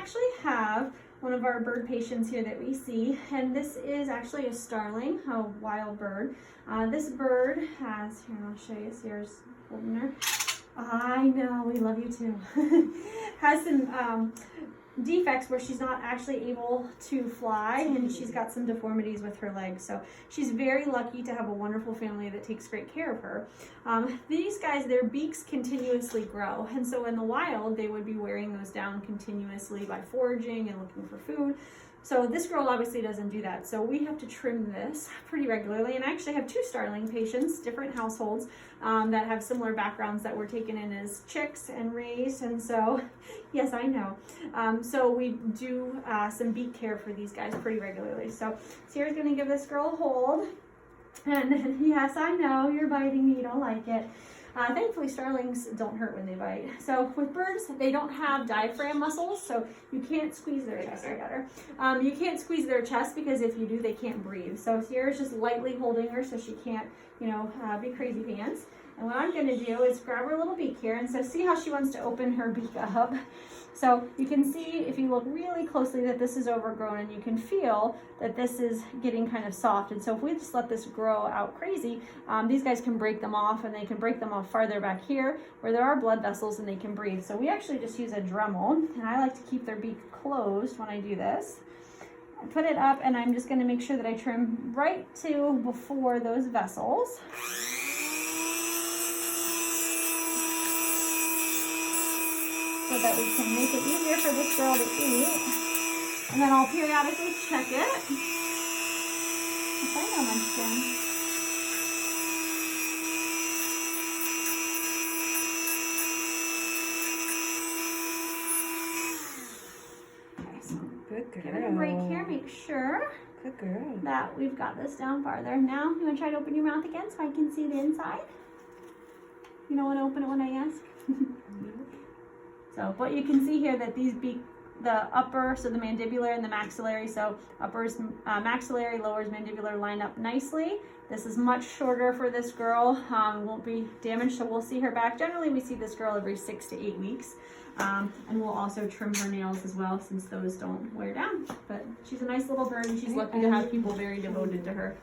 actually have one of our bird patients here that we see, and this is actually a starling, a wild bird. This bird has, here I'll show you, Sierra's holding her. I know, we love you too. Has some defects where she's not actually able to fly, and she's got some deformities with her legs. So she's very lucky to have a wonderful family that takes great care of her. These guys, their beaks continuously grow, and so in the wild they would be wearing those down continuously by foraging and looking for food. So this girl obviously doesn't do that. So we have to trim this pretty regularly. And I actually have two starling patients, different households, that have similar backgrounds that were taken in as chicks and raised. And so, yes, I know. So we do some beak care for these guys pretty regularly. So Sierra's gonna give this girl a hold. And then, yes, I know, you're biting me, you don't like it. Thankfully, starlings don't hurt when they bite. So with birds, they don't have diaphragm muscles, so you can't squeeze their chest. I got her. You can't squeeze their chest because if you do, they can't breathe. So Sierra's just lightly holding her so she can't, you know, be crazy pants. And what I'm going to do is grab her little beak here, and so see how she wants to open her beak up. So you can see, if you look really closely, that this is overgrown, and you can feel that this is getting kind of soft. And so if we just let this grow out crazy, these guys can break them off, and they can break them off farther back here where there are blood vessels and they can breathe. So we actually just use a Dremel, and I like to keep their beak closed when I do this. I put it up, and I'm just going to make sure that I trim right to before those vessels. So that we can make it easier for this girl to eat. And then I'll periodically check it. If I know my skin. Okay, so good girl. Give it a break here, make sure good girl. that we've got this down farther. Now, you want to try to open your mouth again so I can see the inside? You don't want to open it when I ask? So, but you can see here that these beak, the upper, so the mandibular and the maxillary, so upper's maxillary, lower's mandibular line up nicely. This is much shorter for this girl, won't be damaged, so we'll see her back. Generally, we see this girl every 6 to 8 weeks, and we'll also trim her nails as well since those don't wear down. But she's a nice little bird, and she's lucky to have people very devoted to her.